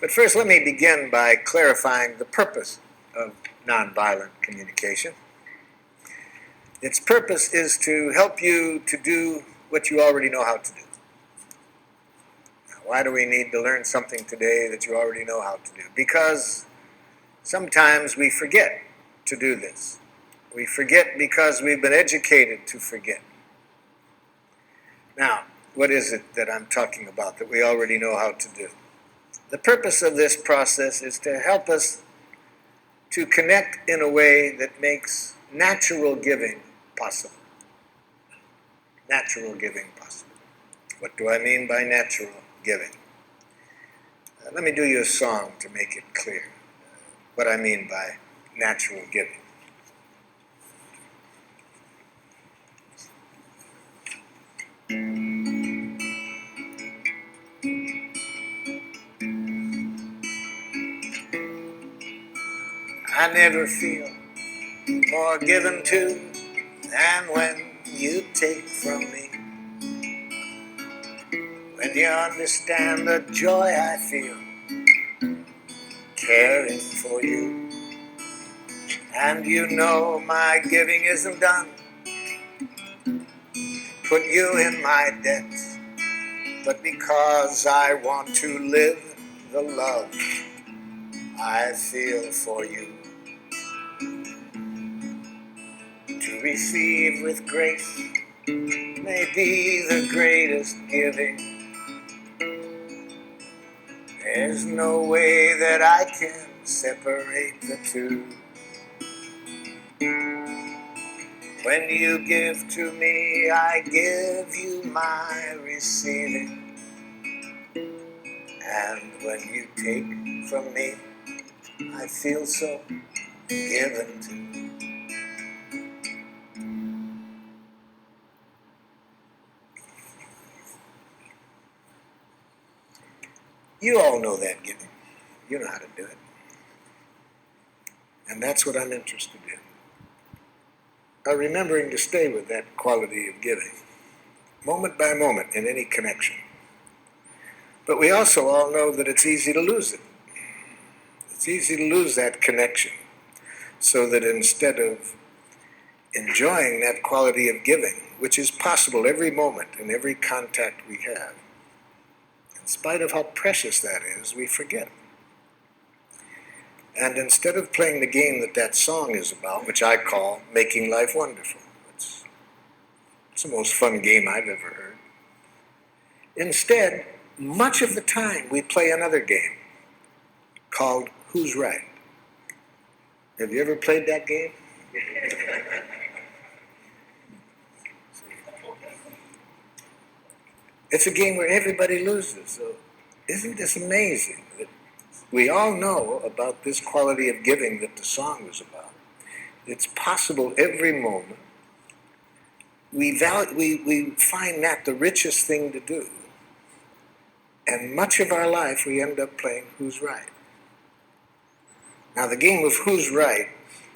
But first, let me begin by clarifying the purpose of nonviolent communication. Its purpose is to help you to do what you already know how to do. Now, why do we need to learn something today that you already know how to do? Because sometimes we forget to do this. We forget because we've been educated to forget. Now, what is it that I'm talking about that we already know how to do? The purpose of this process is to help us to connect in a way that makes natural giving possible. Natural giving possible. What do I mean by natural giving? Let me do you a song to make it clear what I mean by natural giving. I never feel more given to than when you take from me. When you understand the joy I feel caring for you, and you know my giving isn't done, put you in my debt, but because I want to live the love I feel for you. To receive with grace may be the greatest giving. There's no way that I can separate the two. When you give to me, I give you my receiving. And when you take from me, I feel so given to. You all know that giving. You know how to do it. And that's what I'm interested in. Remembering to stay with that quality of giving, moment by moment in any connection. But we also all know that it's easy to lose it. It's easy to lose that connection, so that instead of enjoying that quality of giving, which is possible every moment in every contact we have, in spite of how precious that is, we forget. And instead of playing the game that song is about, which I call Making Life Wonderful, it's the most fun game I've ever heard. Instead, much of the time we play another game called Who's Right? Have you ever played that game? It's a game where everybody loses. So isn't this amazing that we all know about this quality of giving that the song was about? It's possible every moment. We find that the richest thing to do. And much of our life we end up playing Who's Right? Now the game of Who's Right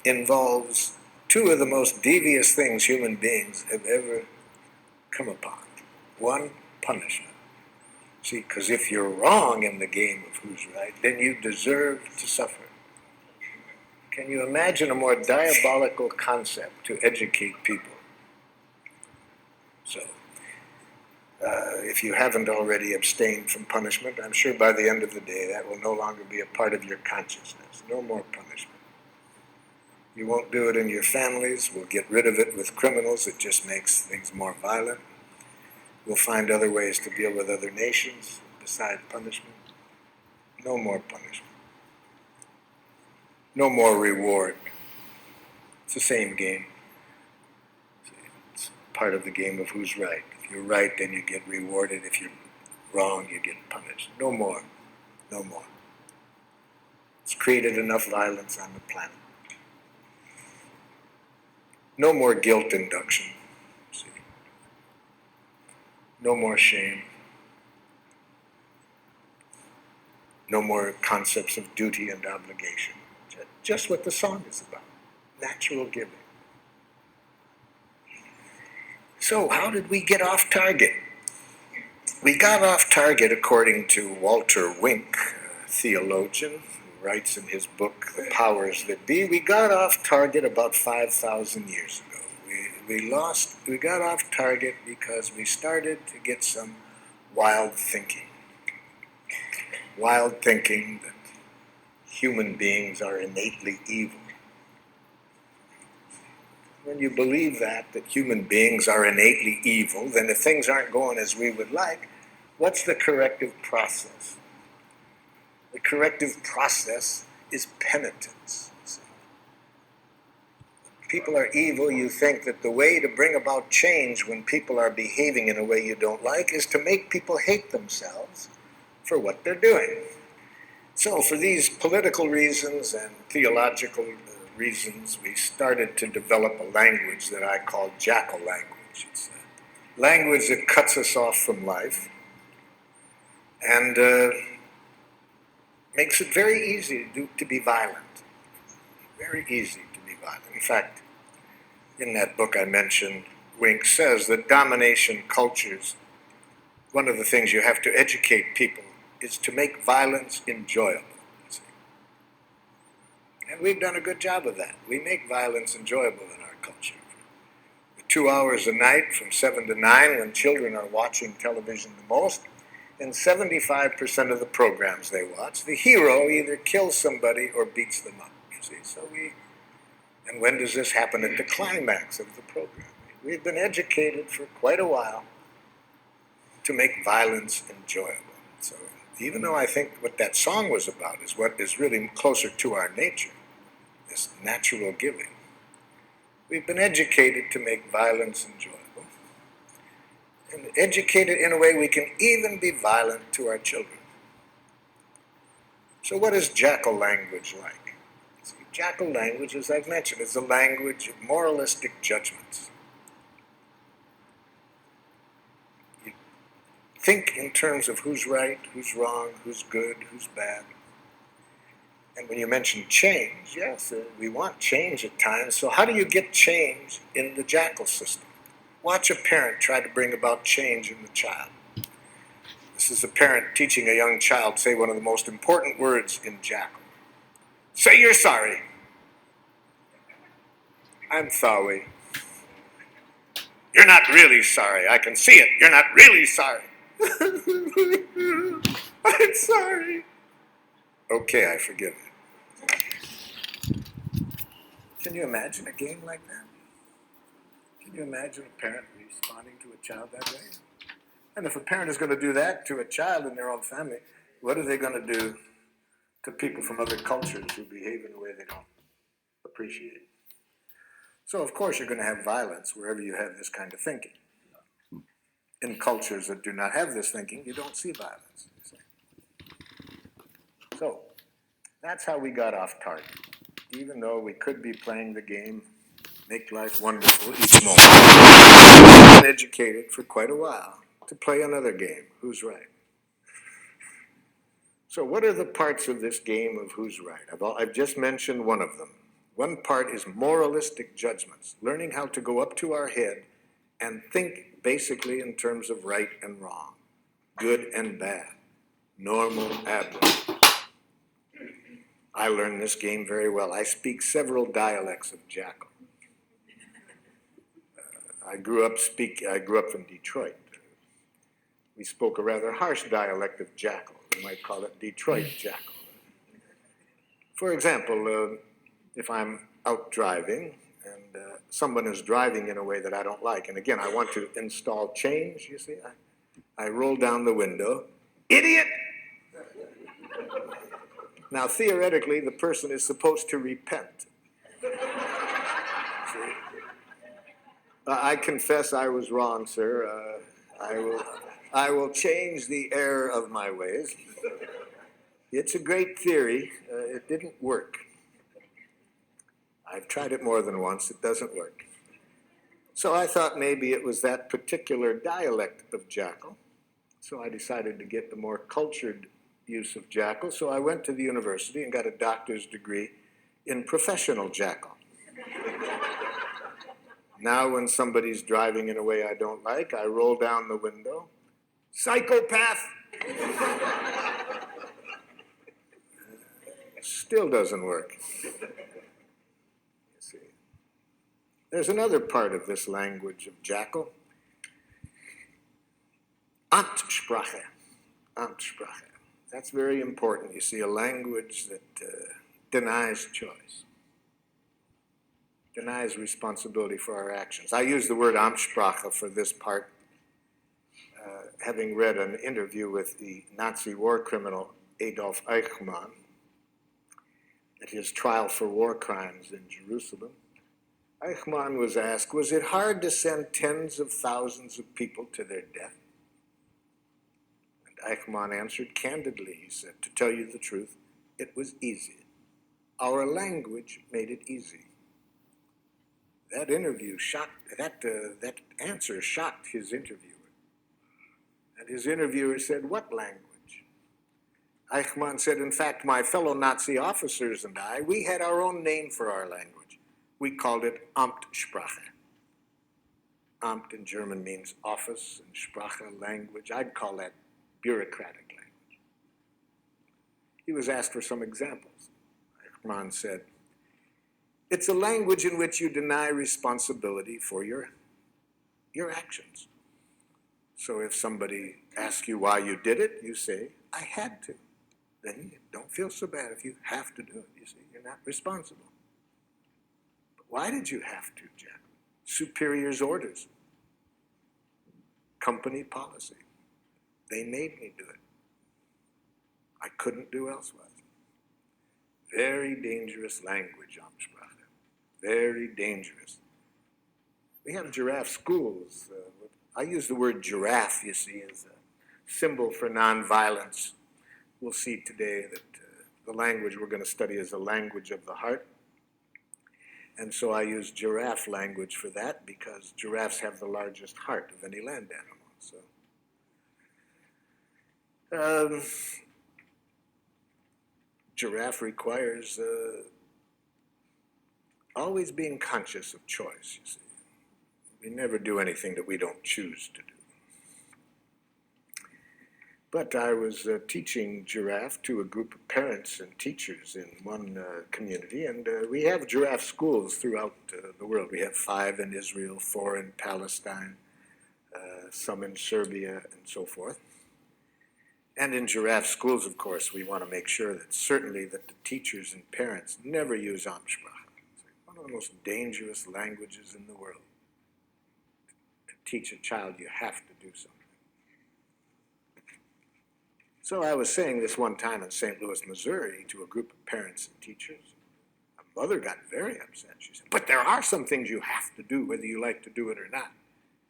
involves two of the most devious things human beings have ever come upon. One, punishment. See, because if you're wrong in the game of Who's Right, then you deserve to suffer. Can you imagine a more diabolical concept to educate people? So, if you haven't already abstained from punishment, I'm sure by the end of the day that will no longer be a part of your consciousness. No more punishment. You won't do it in your families. We'll get rid of it with criminals. It just makes things more violent. We'll find other ways to deal with other nations besides punishment. No more punishment. No more reward. It's the same game. It's part of the game of Who's Right. If you're right, then you get rewarded. If you're wrong, you get punished. No more. No more. It's created enough violence on the planet. No more guilt induction. See? No more shame. No more concepts of duty and obligation. Just what the song is about. Natural giving. So how did we get off target? We got off target, according to Walter Wink, theologian who writes in his book, The Powers That Be. We got off target about 5,000 years ago. We got off target because we started to get some wild thinking. Wild thinking that human beings are innately evil. When you believe that human beings are innately evil, then if things aren't going as we would like, what's the corrective process? The corrective process is penitence. If people are evil, you think that the way to bring about change when people are behaving in a way you don't like is to make people hate themselves for what they're doing. So for these political reasons and theological reasons, we started to develop a language that I call jackal language. It's a language that cuts us off from life and makes it very easy to be violent. Very easy to be violent. In fact, in that book I mentioned, Wink says that domination cultures, one of the things you have to educate people is to make violence enjoyable. And we've done a good job of that. We make violence enjoyable in our culture. The 2 hours a night from 7 to 9 when children are watching television the most, in 75% of the programs they watch, the hero either kills somebody or beats them up. You see, and when does this happen? At the climax of the program. We've been educated for quite a while to make violence enjoyable. So even though I think what that song was about is what is really closer to our nature, this natural giving, we've been educated to make violence enjoyable. And educated in a way we can even be violent to our children. So what is jackal language like? See, jackal language, as I've mentioned, is a language of moralistic judgments. You think in terms of who's right, who's wrong, who's good, who's bad. And when you mention change, yes, we want change at times. So how do you get change in the jackal system? Watch a parent try to bring about change in the child. This is a parent teaching a young child say one of the most important words in jackal. Say you're sorry. I'm sorry. You're not really sorry. I can see it. You're not really sorry. I'm sorry. Okay, I forgive it. Can you imagine a game like that? Can you imagine a parent responding to a child that way? And if a parent is going to do that to a child in their own family, what are they going to do to people from other cultures who behave in a way they don't appreciate? So, of course, you're going to have violence wherever you have this kind of thinking. In cultures that do not have this thinking, you don't see violence. So, that's how we got off target. Even though we could be playing the game Make Life Wonderful each moment, we've been educated for quite a while to play another game, Who's Right? So what are the parts of this game of who's right? I've just mentioned one of them. One part is moralistic judgments, learning how to go up to our head and think basically in terms of right and wrong, good and bad, normal, abnormal. I learned this game very well. I speak several dialects of jackal. I grew up from Detroit. We spoke a rather harsh dialect of jackal. We might call it Detroit jackal. For example, if I'm out driving and someone is driving in a way that I don't like, and again, I want to install change, you see, I roll down the window, idiot! Now, theoretically, the person is supposed to repent. See? I confess I was wrong, sir. I will change the error of my ways. It's a great theory. It didn't work. I've tried it more than once. It doesn't work. So I thought maybe it was that particular dialect of jackal. So I decided to get the more cultured use of jackal. So I went to the university and got a doctor's degree in professional jackal. Now when somebody's driving in a way I don't like, I roll down the window. Psychopath! Still doesn't work. You see. There's another part of this language of Jackal. Amtssprache. Amtssprache. That's very important. You see, a language that denies choice, denies responsibility for our actions. I use the word Amtssprache for this part, having read an interview with the Nazi war criminal Adolf Eichmann at his trial for war crimes in Jerusalem. Eichmann was asked, was it hard to send tens of thousands of people to their death? And Eichmann answered candidly, he said, to tell you the truth, it was easy. Our language made it easy. That interview that answer shocked his interviewer. And his interviewer said, what language? Eichmann said, in fact, my fellow Nazi officers and I, we had our own name for our language. We called it Amtssprache. Amt in German means office, and Sprache, language. I'd call that bureaucratic language. He was asked for some examples. Eichmann said, it's a language in which you deny responsibility for your actions. So if somebody asks you why you did it, you say, I had to. Then you don't feel so bad if you have to do it. You see, you're not responsible. But why did you have to, Jack? Superior's orders. Company policy. They made me do it. I couldn't do elsewise. Very dangerous language, Amtssprache. Very dangerous. We have giraffe schools. I use the word giraffe, you see, as a symbol for nonviolence. We'll see today that the language we're going to study is a language of the heart. And so I use giraffe language for that because giraffes have the largest heart of any land animal. So, giraffe requires always being conscious of choice, you see. We never do anything that we don't choose to do. But I was teaching giraffe to a group of parents and teachers in one community, and we have giraffe schools throughout the world. We have 5 in Israel, 4 in Palestine, some in Serbia, and so forth. And in giraffe schools, of course, we want to make sure that certainly that the teachers and parents never use Amtssprache. It's one of the most dangerous languages in the world. To teach a child, you have to do something. So I was saying this one time in St. Louis, Missouri, to a group of parents and teachers. A mother got very upset. She said, but there are some things you have to do, whether you like to do it or not.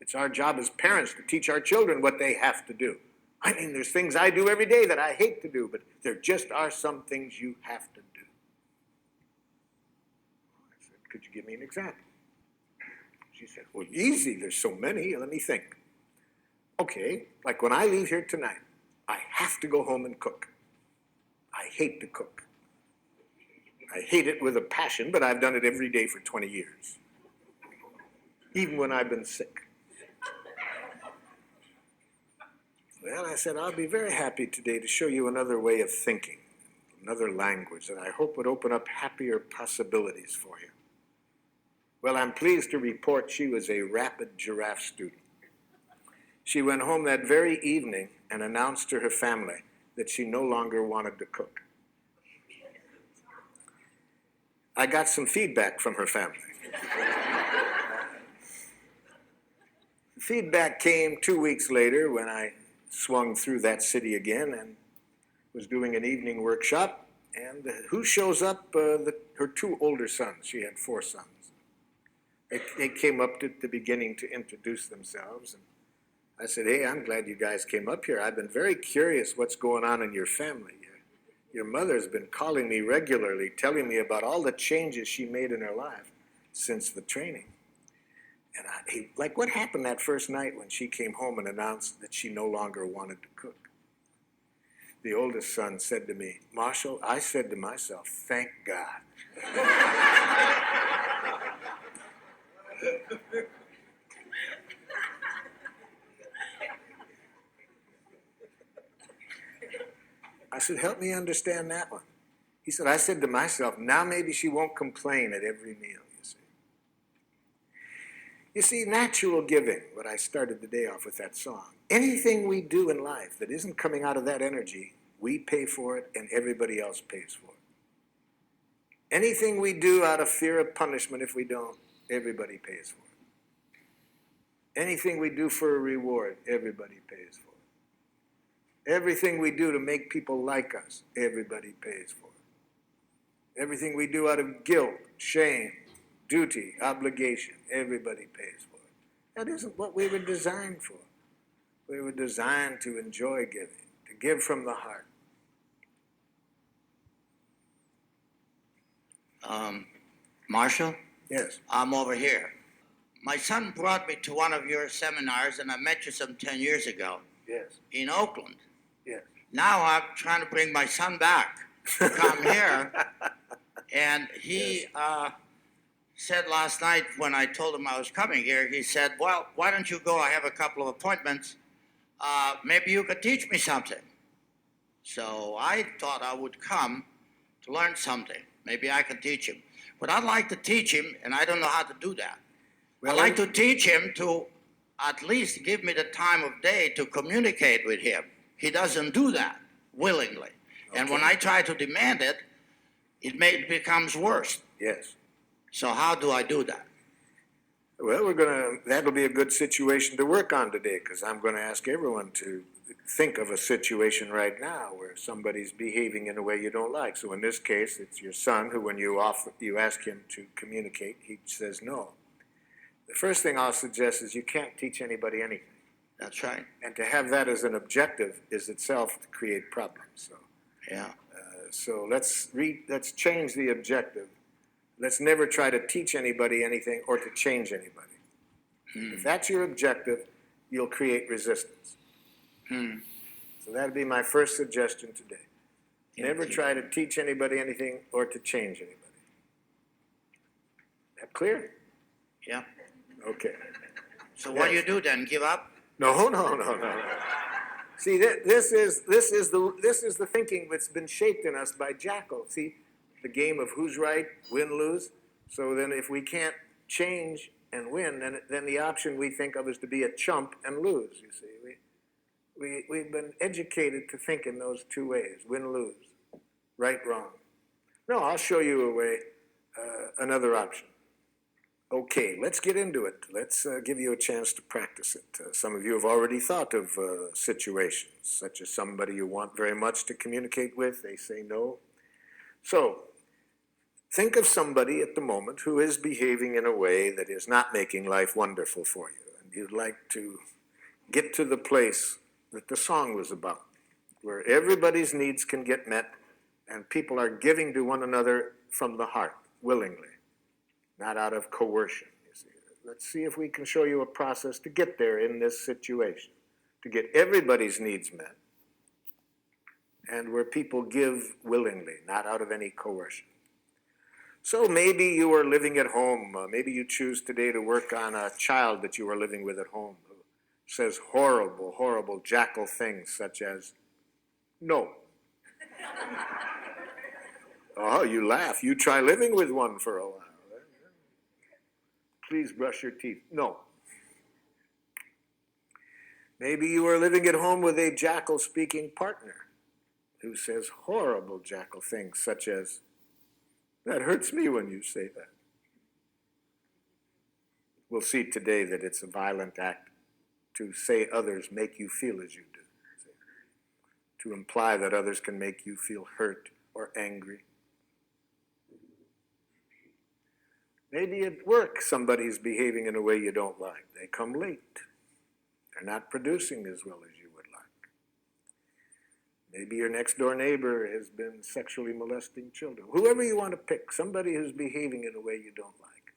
It's our job as parents to teach our children what they have to do. I mean, there's things I do every day that I hate to do, but there just are some things you have to do. I said, could you give me an example? She said, well, easy, there's so many, let me think. Okay, like when I leave here tonight, I have to go home and cook. I hate to cook. I hate it with a passion, but I've done it every day for 20 years. Even when I've been sick. Well, I said, I'll be very happy today to show you another way of thinking, another language that I hope would open up happier possibilities for you. Well, I'm pleased to report she was a rapid giraffe student. She went home that very evening and announced to her family that she no longer wanted to cook. I got some feedback from her family. Feedback came 2 weeks later when I swung through that city again and was doing an evening workshop. And who shows up? Her 2 older sons. She had 4 sons. They came up at the beginning to introduce themselves. And I said, hey, I'm glad you guys came up here. I've been very curious what's going on in your family. Your mother's been calling me regularly, telling me about all the changes she made in her life since the training. And like, what happened that first night when she came home and announced that she no longer wanted to cook? The oldest son said to me, Marshall, I said to myself, thank God. I said, help me understand that one. He said, I said to myself, now maybe she won't complain at every meal, you see. You see, natural giving, what I started the day off with that song, anything we do in life that isn't coming out of that energy, we pay for it and everybody else pays for it. Anything we do out of fear of punishment, if we don't, everybody pays for it. Anything we do for a reward, everybody pays for it. Everything we do to make people like us, everybody pays for it. Everything we do out of guilt, shame, duty, obligation, everybody pays for it. That isn't what we were designed for. We were designed to enjoy giving, to give from the heart. Marshall? Yes. I'm over here. My son brought me to one of your seminars, and I met you some 10 years ago. Yes. In Oakland. Yes. Now I'm trying to bring my son back to come here, and he said last night when I told him I was coming here, he said, well, why don't you go? I have a couple of appointments. Maybe you could teach me something. So I thought I would come to learn something. Maybe I could teach him. But I'd like to teach him, and I don't know how to do that. Well, I'd like to teach him to at least give me the time of day to communicate with him. He doesn't do that willingly. Okay. And when I try to demand it, it becomes worse. Yes. So how do I do that? Well, that'll be a good situation to work on today, because I'm going to ask everyone to think of a situation right now where somebody's behaving in a way you don't like. So in this case, it's your son who, when you ask him to communicate, he says no. The first thing I'll suggest is you can't teach anybody anything. That's right. And to have that as an objective is itself to create problems. So, yeah. So let's change the objective. Let's never try to teach anybody anything or to change anybody. If that's your objective, you'll create resistance. So that'd be my first suggestion today. Never try to teach anybody anything or to change anybody. That clear? Yeah. Okay. So what do you do then? Give up? No. See, this is the thinking that's been shaped in us by Jackal. See, the game of who's right, win, lose. So then if we can't change and win, then the option we think of is to be a chump and lose, you see. We've been educated to think in those two ways, win, lose, right, wrong. No, I'll show you a way, another option. Okay, let's get into it. Let's give you a chance to practice it. Some of you have already thought of situations, such as somebody you want very much to communicate with, they say no. So, think of somebody at the moment who is behaving in a way that is not making life wonderful for you, and you'd like to get to the place that the song was about, where everybody's needs can get met and people are giving to one another from the heart, willingly, not out of coercion. You see. Let's see if we can show you a process to get there in this situation, to get everybody's needs met, and where people give willingly, not out of any coercion. So maybe you are living at home. Maybe you choose today to work on a child that you are living with at home who says horrible, horrible Jackal things such as, no. Oh, you laugh. You try living with one for a while. Please brush your teeth. No. Maybe you are living at home with a Jackal-speaking partner who says horrible Jackal things such as, that hurts me when you say that. We'll see today that it's a violent act to say others make you feel as you do, to imply that others can make you feel hurt or angry. Maybe at work somebody's behaving in a way you don't like. They come late. They're not producing as well as you would like. Maybe your next door neighbor has been sexually molesting children. Whoever you want to pick, somebody who's behaving in a way you don't like.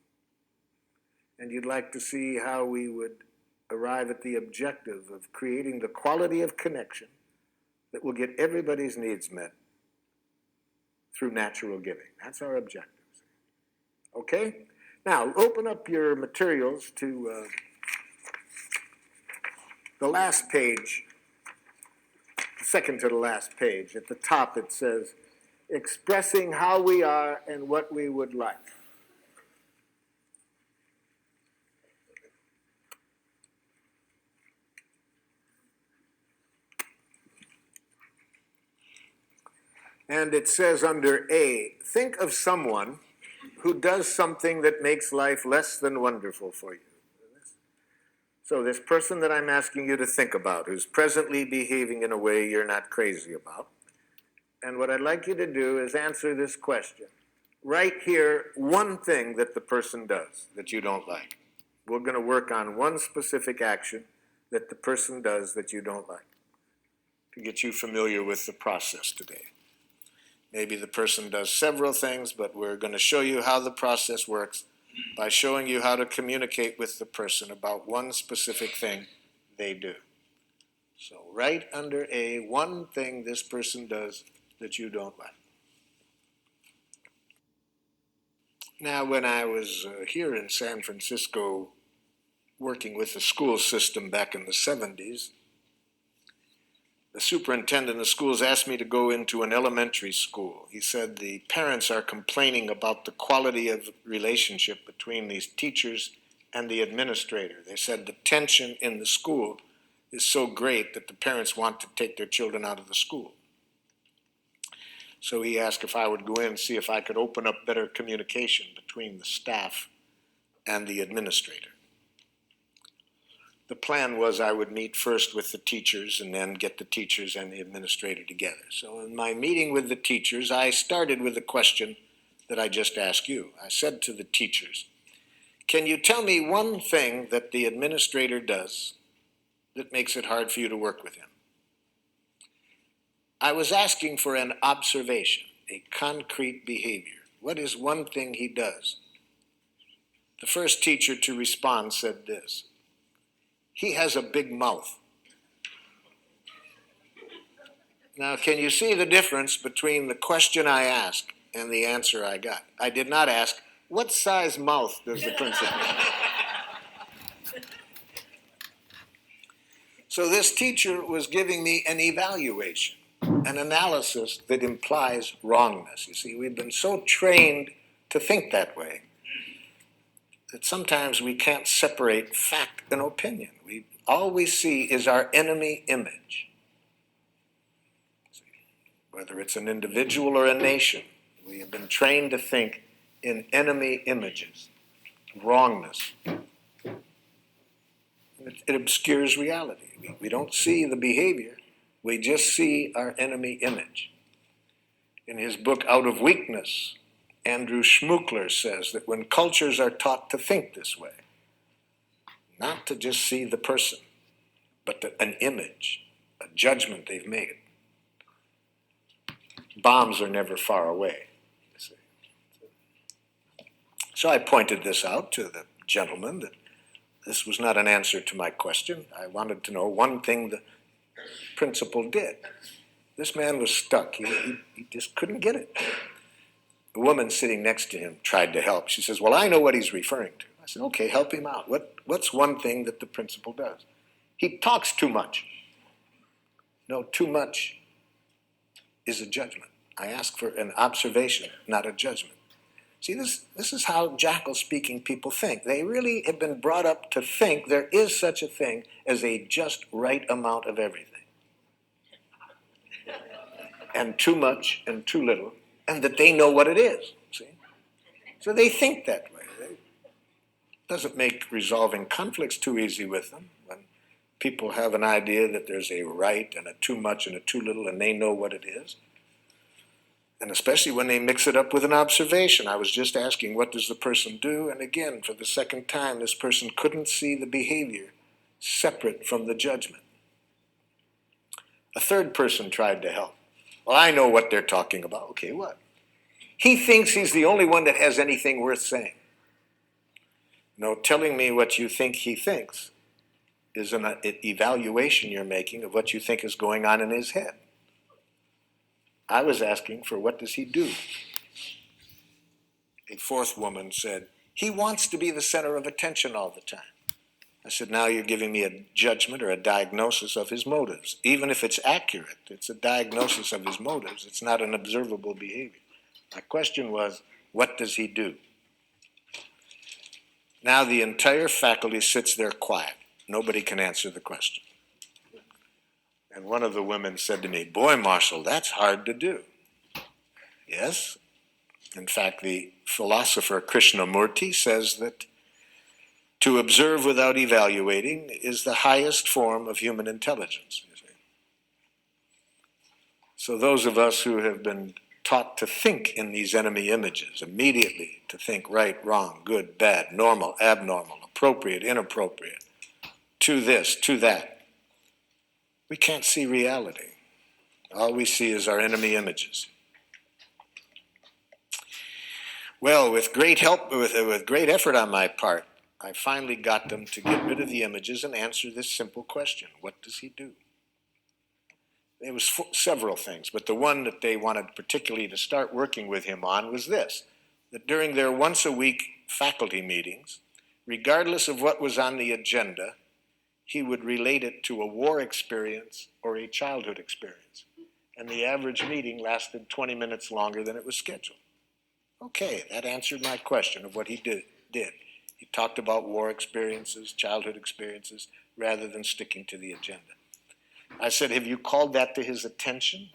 And you'd like to see how we would arrive at the objective of creating the quality of connection that will get everybody's needs met through natural giving. That's our objective. Okay? Now, open up your materials to the last page, second to the last page. At the top it says, expressing how we are and what we would like. And it says under A, think of someone who does something that makes life less than wonderful for you. So this person that I'm asking you to think about, who's presently behaving in a way you're not crazy about, and what I'd like you to do is answer this question. Write here one thing that the person does that you don't like. We're going to work on one specific action that the person does that you don't like to get you familiar with the process today. Maybe the person does several things, but we're going to show you how the process works by showing you how to communicate with the person about one specific thing they do. So write under A, one thing this person does that you don't like. Now, when I was here in San Francisco working with the school system back in the 70s, the superintendent of schools asked me to go into an elementary school. He said the parents are complaining about the quality of relationship between these teachers and the administrator. They said the tension in the school is so great that the parents want to take their children out of the school. So he asked if I would go in and see if I could open up better communication between the staff and the administrator. The plan was I would meet first with the teachers and then get the teachers and the administrator together. So in my meeting with the teachers, I started with the question that I just asked you. I said to the teachers, can you tell me one thing that the administrator does that makes it hard for you to work with him? I was asking for an observation, a concrete behavior. What is one thing he does? The first teacher to respond said this: he has a big mouth. Now, can you see the difference between the question I asked and the answer I got? I did not ask, what size mouth does the principal have? So this teacher was giving me an evaluation, an analysis that implies wrongness. You see, we've been so trained to think that way that sometimes we can't separate fact and opinion. All we see is our enemy image. Whether it's an individual or a nation, we have been trained to think in enemy images, wrongness. It obscures reality. We don't see the behavior, we just see our enemy image. In his book, Out of Weakness, Andrew Schmuckler says that when cultures are taught to think this way, not to just see the person, but an image, a judgment they've made, bombs are never far away. You see. So I pointed this out to the gentleman that this was not an answer to my question. I wanted to know one thing the principal did. This man was stuck. He just couldn't get it. The woman sitting next to him tried to help. She says, well, I know what he's referring to. I said, okay, help him out. What's one thing that the principal does? He talks too much. No, too much is a judgment. I ask for an observation, not a judgment. See, this is how jackal-speaking people think. They really have been brought up to think there is such a thing as a just right amount of everything. And too much and too little, and that they know what it is, see? So they think that way. It doesn't make resolving conflicts too easy with them. When people have an idea that there's a right and a too much and a too little, and they know what it is. And especially when they mix it up with an observation. I was just asking, what does the person do? And again, for the second time, this person couldn't see the behavior separate from the judgment. A third person tried to help. Well, I know what they're talking about. Okay, what? He thinks he's the only one that has anything worth saying. No, telling me what you think he thinks is an evaluation you're making of what you think is going on in his head. I was asking for what does he do? A fourth woman said, he wants to be the center of attention all the time. I said, now you're giving me a judgment or a diagnosis of his motives. Even if it's accurate, it's a diagnosis of his motives. It's not an observable behavior. My question was, what does he do? Now the entire faculty sits there quiet. Nobody can answer the question. And one of the women said to me, boy, Marshall, that's hard to do. Yes. In fact, the philosopher Krishnamurti says that to observe without evaluating is the highest form of human intelligence. You see. So those of us who have been taught to think in these enemy images, immediately to think right, wrong, good, bad, normal, abnormal, appropriate, inappropriate, to this, to that, we can't see reality. All we see is our enemy images. Well, with great help, with great effort on my part, I finally got them to get rid of the images and answer this simple question: what does he do? There was several things, but the one that they wanted particularly to start working with him on was this: that during their once-a-week faculty meetings, regardless of what was on the agenda, he would relate it to a war experience or a childhood experience. And the average meeting lasted 20 minutes longer than it was scheduled. Okay, that answered my question of what he did. He talked about war experiences, childhood experiences, rather than sticking to the agenda. I said, have you called that to his attention?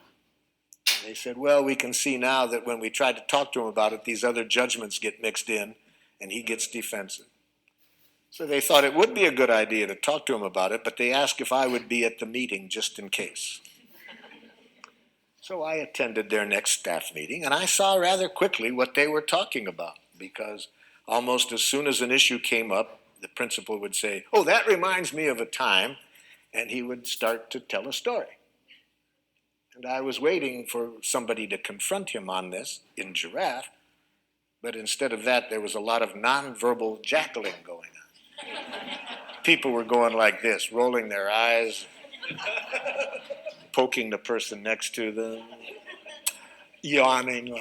And they said, well, we can see now that when we tried to talk to him about it, these other judgments get mixed in, and he gets defensive. So they thought it would be a good idea to talk to him about it, but they asked if I would be at the meeting just in case. So I attended their next staff meeting, and I saw rather quickly what they were talking about, because almost as soon as an issue came up, the principal would say, oh, that reminds me of a time, and he would start to tell a story. And I was waiting for somebody to confront him on this in Giraffe, but instead of that, there was a lot of nonverbal jackling going on. People were going like this, rolling their eyes, poking the person next to them, yawning,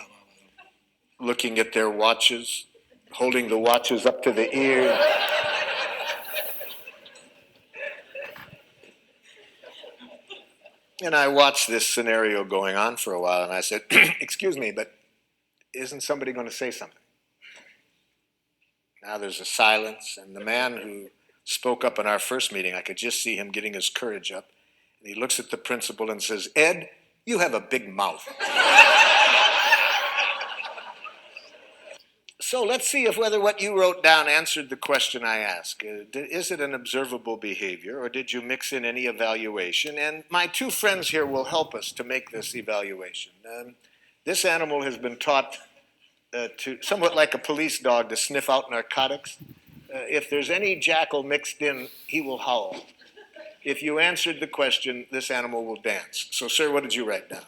looking at their watches, holding the watches up to the ear. And I watched this scenario going on for a while, and I said, excuse me, but isn't somebody going to say something? Now there's a silence, and the man who spoke up in our first meeting, I could just see him getting his courage up. And he looks at the principal and says, Ed, you have a big mouth. So let's see if whether what you wrote down answered the question I asked. Is it an observable behavior, or did you mix in any evaluation? And my two friends here will help us to make this evaluation. This animal has been taught to, somewhat like a police dog, to sniff out narcotics. If there's any jackal mixed in, he will howl. If you answered the question, this animal will dance. So, sir, what did you write down?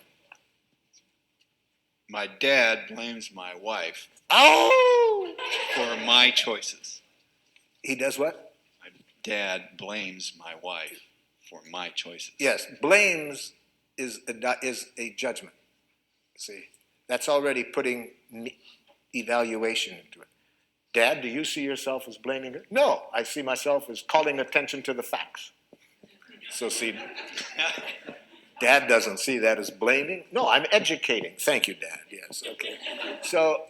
My dad blames my wife for my choices. He does what? My dad blames my wife for my choices. Yes, blames is a judgment. See, that's already putting evaluation into it. Dad, do you see yourself as blaming her? No, I see myself as calling attention to the facts. So see, Dad doesn't see that as blaming. No, I'm educating. Thank you, Dad. Yes, okay. So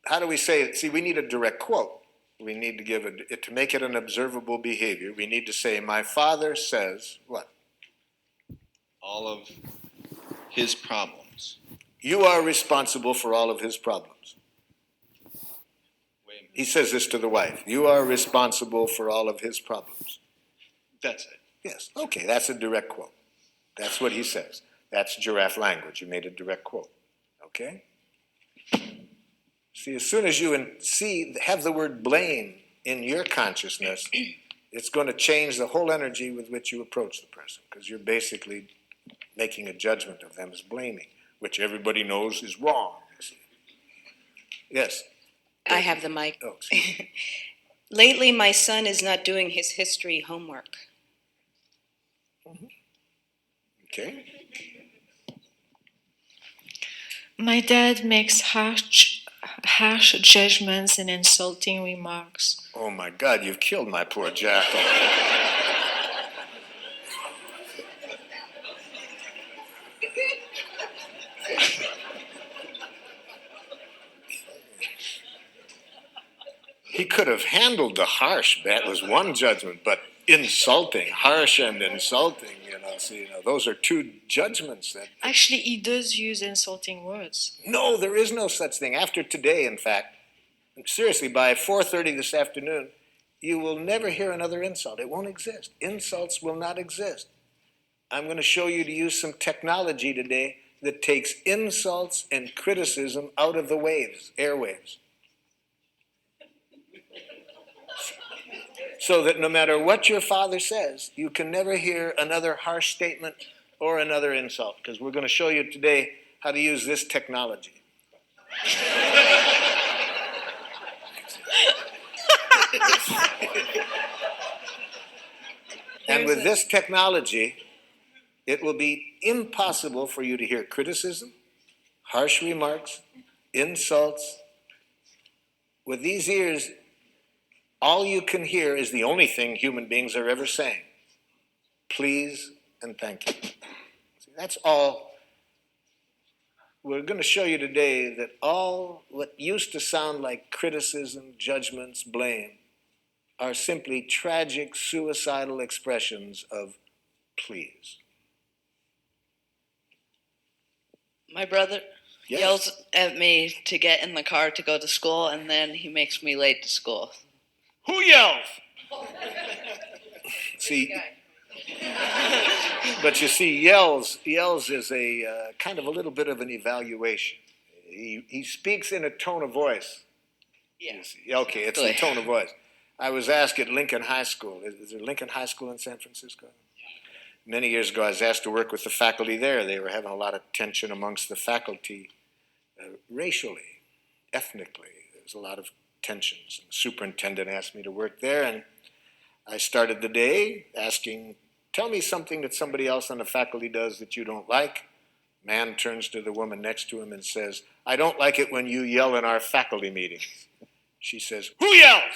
how do we say it? See, we need a direct quote. We need to give it, to make it an observable behavior, we need to say, my father says, what? All of his problems. You are responsible for all of his problems. Wait a minute. He says this to the wife. You are responsible for all of his problems. That's it. Yes, okay, that's a direct quote. That's what he says. That's giraffe language. You made a direct quote. Okay? See, as soon as you have the word blame in your consciousness, it's going to change the whole energy with which you approach the person, because you're basically making a judgment of them as blaming, which everybody knows is wrong. Yes? I have the mic. Oh, excuse me. Lately, my son is not doing his history homework. Okay. My dad makes harsh judgments and insulting remarks. Oh my God, you've killed my poor jackal. He could have handled the harsh, that was one judgment, but insulting, harsh and insulting, those are two judgments that... Actually, he does use insulting words. No, there is no such thing. After today, in fact, seriously, by 4:30 this afternoon, you will never hear another insult. It won't exist. Insults will not exist. I'm going to show you to use some technology today that takes insults and criticism out of the waves, airwaves. So that no matter what your father says, you can never hear another harsh statement or another insult, because we're going to show you today how to use this technology. And with this technology, it will be impossible for you to hear criticism, harsh remarks, insults. With these ears, all you can hear is the only thing human beings are ever saying. Please and thank you. See, that's all. We're going to show you today that all what used to sound like criticism, judgments, blame, are simply tragic, suicidal expressions of please. My brother Yes. yells at me to get in the car to go to school, and then he makes me late to school. Who yells? See, but you see, yells is a kind of a little bit of an evaluation. He speaks in a tone of voice. Yes. Okay, it's a tone of voice. I was asked at Lincoln High School. Is there Lincoln High School in San Francisco? Many years ago, I was asked to work with the faculty there. They were having a lot of tension amongst the faculty, racially, ethnically. There was a lot of tensions. And the superintendent asked me to work there, and I started the day asking, tell me something that somebody else on the faculty does that you don't like. Man turns to the woman next to him and says, I don't like it when you yell in our faculty meetings. She says, who yells?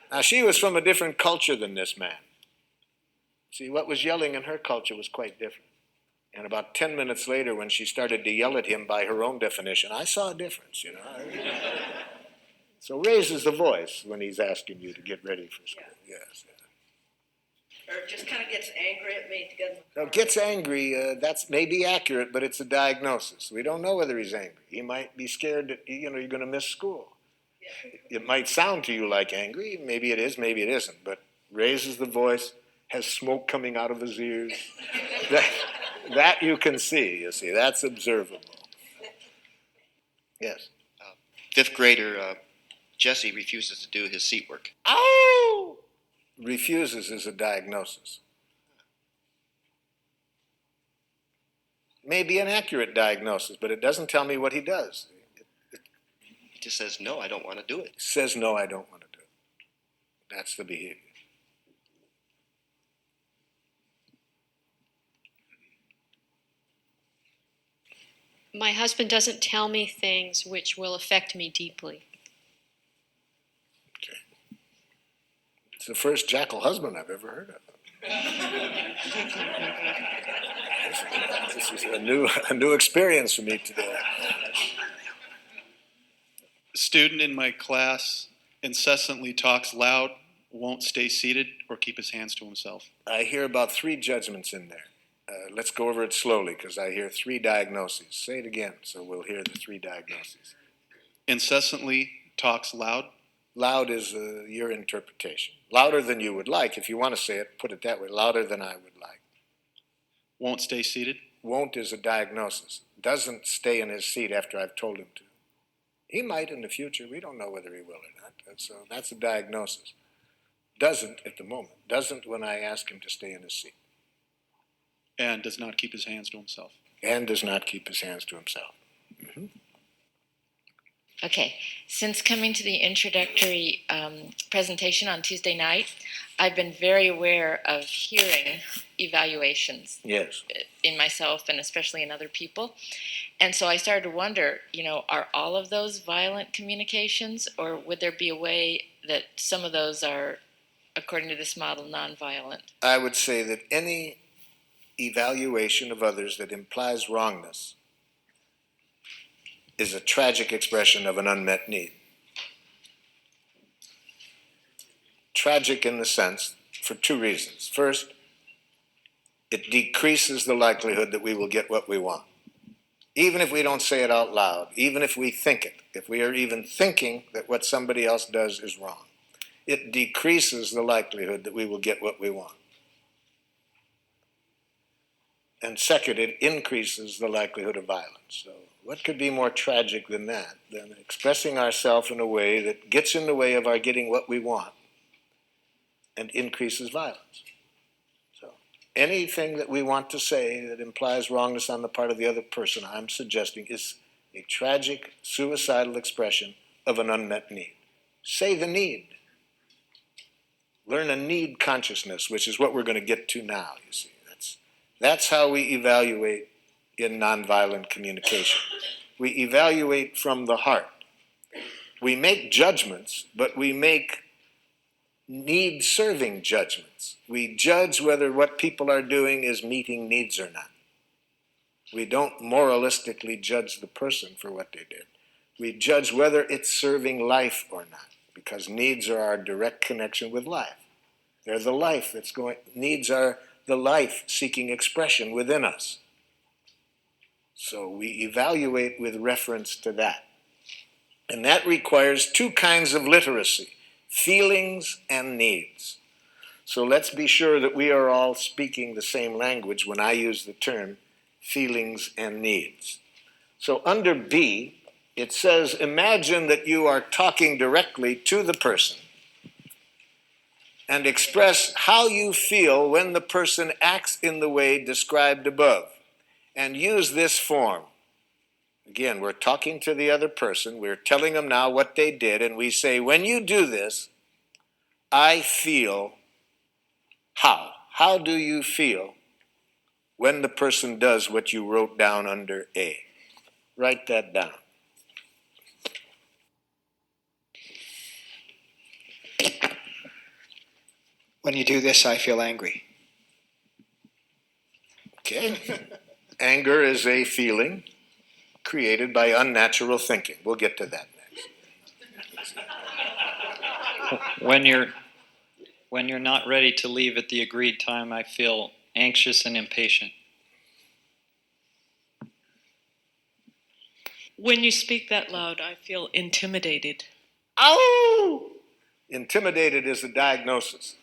Now, she was from a different culture than this man. See, what was yelling in her culture was quite different. And about 10 minutes later, when she started to yell at him by her own definition, I saw a difference, So raises the voice when he's asking you to get ready for school. Yes. Or just kind of gets angry at me to get in the car. Now, gets angry, that's maybe accurate, but it's a diagnosis. We don't know whether he's angry. He might be scared that, you're going to miss school. It might sound to you like angry. Maybe it is, maybe it isn't. But raises the voice, has smoke coming out of his ears. That you can see, you see. That's observable. Yes. Fifth grader Jesse refuses to do his seat work. Oh! Refuses is a diagnosis. Maybe an accurate diagnosis, but it doesn't tell me what he does. He just says, no, I don't want to do it. Says, no, I don't want to do it. That's the behavior. My husband doesn't tell me things which will affect me deeply. Okay. It's the first jackal husband I've ever heard of. This is a new experience for me today. A student in my class incessantly talks loud, won't stay seated, or keep his hands to himself. I hear about 3 judgments in there. Let's go over it slowly because I hear 3 diagnoses. Say it again so we'll hear the 3 diagnoses. Incessantly talks loud. Loud is your interpretation. Louder than you would like. If you want to say it, put it that way. Louder than I would like. Won't stay seated. Won't is a diagnosis. Doesn't stay in his seat after I've told him to. He might in the future. We don't know whether he will or not. So that's a diagnosis. Doesn't at the moment. Doesn't when I ask him to stay in his seat. And does not keep his hands to himself. And does not keep his hands to himself. Mm-hmm. Okay, since coming to the introductory presentation on Tuesday night, I've been very aware of hearing evaluations Yes. in myself and especially in other people. And so I started to wonder, are all of those violent communications, or would there be a way that some of those are, according to this model, nonviolent? I would say that any evaluation of others that implies wrongness is a tragic expression of an unmet need. Tragic in the sense, for two reasons. First, it decreases the likelihood that we will get what we want. Even if we don't say it out loud, even if we think it, if we are even thinking that what somebody else does is wrong, it decreases the likelihood that we will get what we want. And second, it increases the likelihood of violence. So what could be more tragic than that, than expressing ourselves in a way that gets in the way of our getting what we want and increases violence? So anything that we want to say that implies wrongness on the part of the other person, I'm suggesting, is a tragic, suicidal expression of an unmet need. Say the need. Learn a need consciousness, which is what we're going to get to now, you see. That's how we evaluate in nonviolent communication. We evaluate from the heart. We make judgments, but we make need-serving judgments. We judge whether what people are doing is meeting needs or not. We don't moralistically judge the person for what they did. We judge whether it's serving life or not, because needs are our direct connection with life. They're the life that's going, needs are the life seeking expression within us. So we evaluate with reference to that. And that requires two kinds of literacy, feelings and needs. So let's be sure that we are all speaking the same language when I use the term feelings and needs. So under B, it says, imagine that you are talking directly to the person and express how you feel when the person acts in the way described above. And use this form. Again, we're talking to the other person, we're telling them now what they did, and we say, when you do this, I feel how? How do you feel when the person does what you wrote down under A? Write that down. When you do this, I feel angry. Okay. Anger is a feeling created by unnatural thinking. We'll get to that next. When you're not ready to leave at the agreed time, I feel anxious and impatient. When you speak that loud, I feel intimidated. Ow! Intimidated is a diagnosis.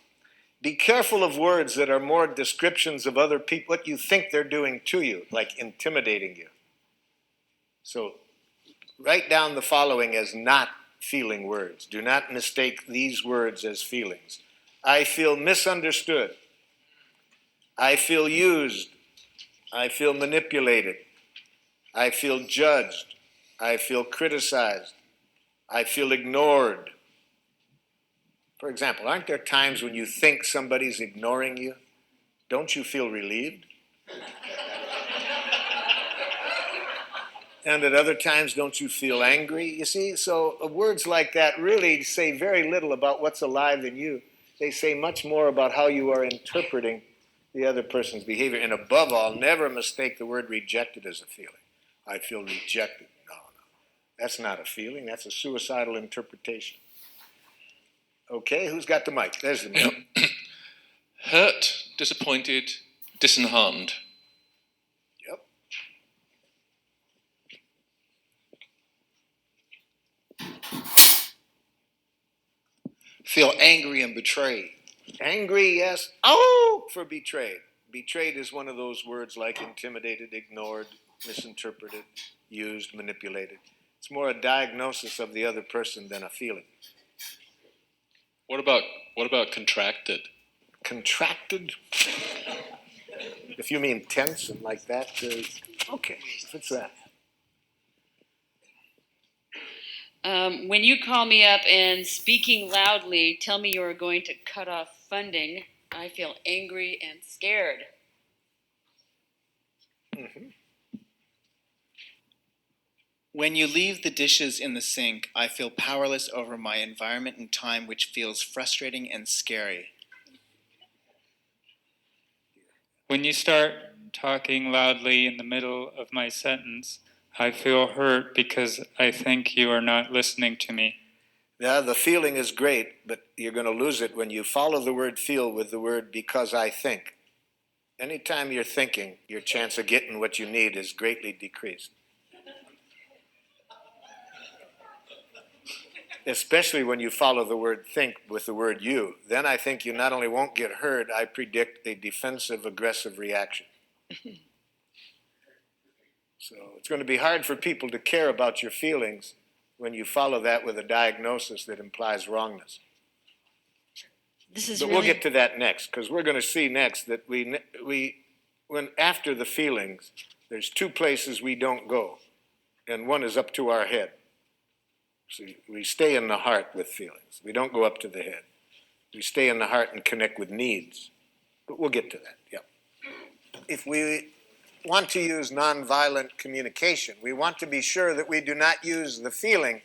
Be careful of words that are more descriptions of other people, what you think they're doing to you, like intimidating you. So write down the following as not feeling words. Do not mistake these words as feelings. I feel misunderstood. I feel used. I feel manipulated. I feel judged. I feel criticized. I feel ignored. For example, aren't there times when you think somebody's ignoring you? Don't you feel relieved? And at other times, don't you feel angry? You see, so words like that really say very little about what's alive in you. They say much more about how you are interpreting the other person's behavior. And above all, never mistake the word rejected as a feeling. I feel rejected. No. That's not a feeling. That's a suicidal interpretation. Okay, who's got the mic? There's the mic. Hurt, disappointed, disheartened. Yep. Feel angry and betrayed. Angry, yes. Oh, for betrayed. Betrayed is one of those words like intimidated, ignored, misinterpreted, used, manipulated. It's more a diagnosis of the other person than a feeling. What about contracted? Contracted? If you mean tense and like that, okay, if it's that. When you call me up and speaking loudly tell me you're going to cut off funding, I feel angry and scared. Mm-hmm. When you leave the dishes in the sink, I feel powerless over my environment and time, which feels frustrating and scary. When you start talking loudly in the middle of my sentence, I feel hurt because I think you are not listening to me. Yeah, the feeling is great, but you're going to lose it when you follow the word feel with the word because I think. Anytime you're thinking, your chance of getting what you need is greatly decreased. Especially when you follow the word think with the word you. Then I think you not only won't get heard, I predict a defensive, aggressive reaction. So it's going to be hard for people to care about your feelings when you follow that with a diagnosis that implies wrongness. But we'll get to that next, because we're going to see next that when after the feelings, there's two places we don't go, and one is up to our head. See, we stay in the heart with feelings. We don't go up to the head. We stay in the heart and connect with needs. But we'll get to that, yeah. If we want to use nonviolent communication, we want to be sure that we do not use the feeling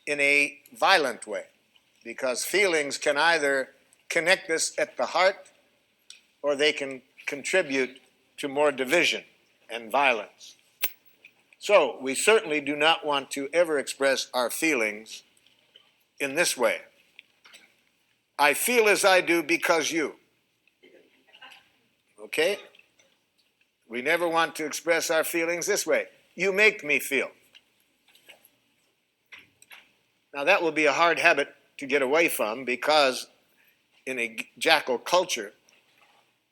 in a violent way, because feelings can either connect us at the heart or they can contribute to more division and violence. So we certainly do not want to ever express our feelings in this way. I feel as I do because you. Okay? We never want to express our feelings this way. You make me feel. Now that will be a hard habit to get away from, because in a jackal culture,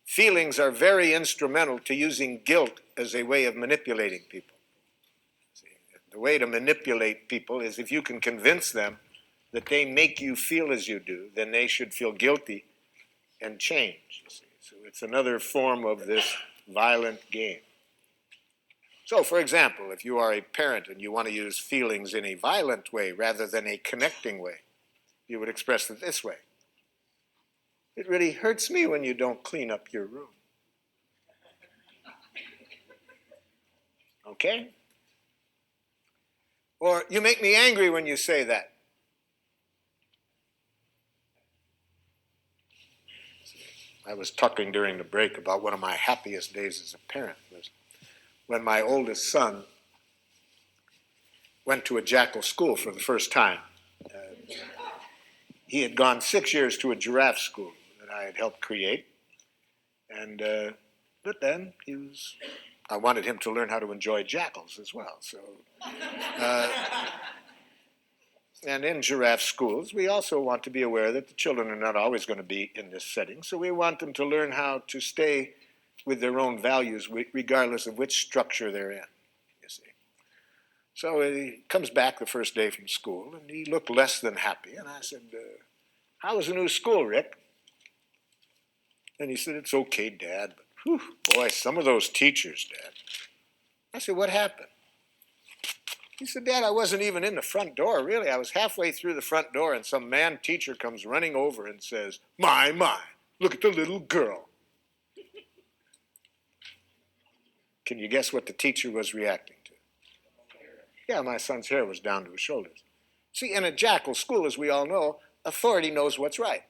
feelings are very instrumental to using guilt as a way of manipulating people. The way to manipulate people is if you can convince them that they make you feel as you do, then they should feel guilty and change. You see. So it's another form of this violent game. So, for example, if you are a parent and you want to use feelings in a violent way rather than a connecting way, you would express it this way. It really hurts me when you don't clean up your room. Okay? Or you make me angry when you say that. I was talking during the break about one of my happiest days as a parent was when my oldest son went to a jackal school for the first time. He had gone 6 years to a giraffe school that I had helped create. But then I wanted him to learn how to enjoy jackals as well. So, and in giraffe schools, we also want to be aware that the children are not always going to be in this setting. So we want them to learn how to stay with their own values, regardless of which structure they're in, you see. So he comes back the first day from school, and he looked less than happy. And I said, how was the new school, Rick? And he said, it's okay, Dad, but whew, boy, some of those teachers, Dad. I said, what happened? He said, Dad, I wasn't even in the front door, really. I was halfway through the front door, and some man teacher comes running over and says, my, look at the little girl. Can you guess what the teacher was reacting to? Yeah, my son's hair was down to his shoulders. See, in a jackal school, as we all know, authority knows what's right.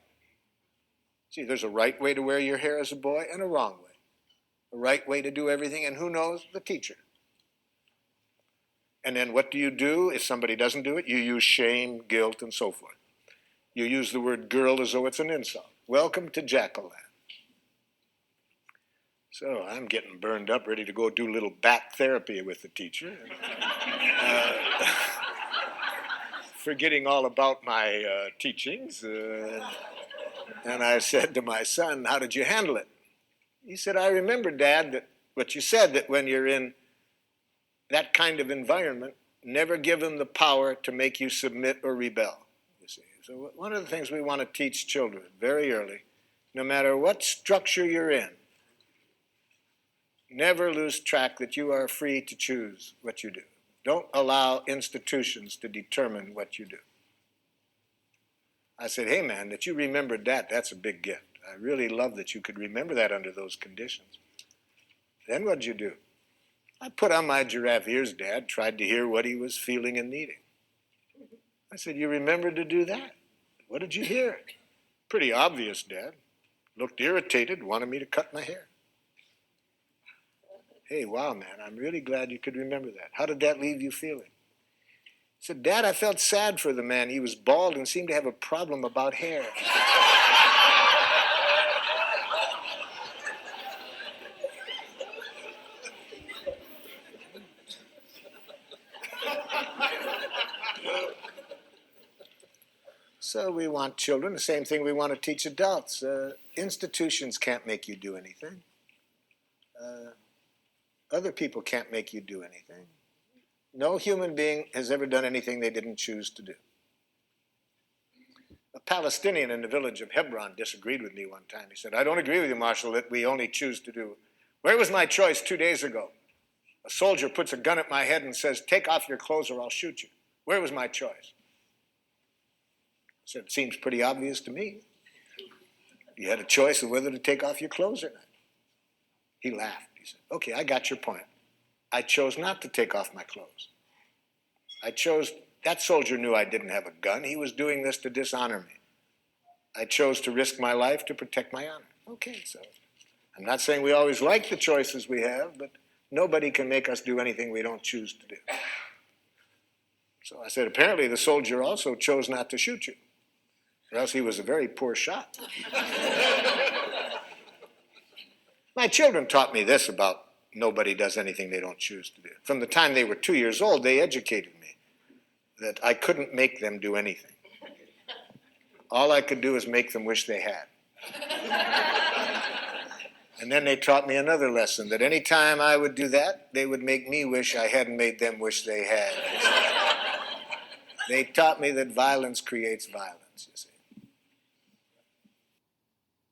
See, there's a right way to wear your hair as a boy and a wrong way. A right way to do everything, and who knows? The teacher. And then what do you do if somebody doesn't do it? You use shame, guilt, and so forth. You use the word girl as though it's an insult. Welcome to Jackal Land. So I'm getting burned up, ready to go do a little bat therapy with the teacher. Forgetting all about my teachings. And I said to my son, how did you handle it? He said, I remember, Dad, that what you said, that when you're in that kind of environment, never give them the power to make you submit or rebel. You see. So one of the things we want to teach children very early, no matter what structure you're in, never lose track that you are free to choose what you do. Don't allow institutions to determine what you do. I said, hey man, that you remembered that, that's a big gift. I really love that you could remember that under those conditions. Then what'd you do? I put on my giraffe ears, Dad, tried to hear what he was feeling and needing. I said, you remembered to do that? What did you hear? Pretty obvious, Dad. Looked irritated, wanted me to cut my hair. Hey, wow, man, I'm really glad you could remember that. How did that leave you feeling? I said, Dad, I felt sad for the man. He was bald and seemed to have a problem about hair. So we want children, the same thing we want to teach adults. Institutions can't make you do anything. Other people can't make you do anything. No human being has ever done anything they didn't choose to do. A Palestinian in the village of Hebron disagreed with me one time. He said, I don't agree with you, Marshal, that we only choose to do. Where was my choice 2 days ago? A soldier puts a gun at my head and says, take off your clothes or I'll shoot you. Where was my choice? I said, it seems pretty obvious to me. You had a choice of whether to take off your clothes or not. He laughed. He said, okay, I got your point. I chose not to take off my clothes. That soldier knew I didn't have a gun. He was doing this to dishonor me. I chose to risk my life to protect my honor. Okay, so I'm not saying we always like the choices we have, but nobody can make us do anything we don't choose to do. So I said, apparently the soldier also chose not to shoot you, or else he was a very poor shot. My children taught me this about nobody does anything they don't choose to do. From the time they were 2 years old, they educated me that I couldn't make them do anything. All I could do is make them wish they had. And then they taught me another lesson, that any time I would do that, they would make me wish I hadn't made them wish they had. They taught me that violence creates violence, you see.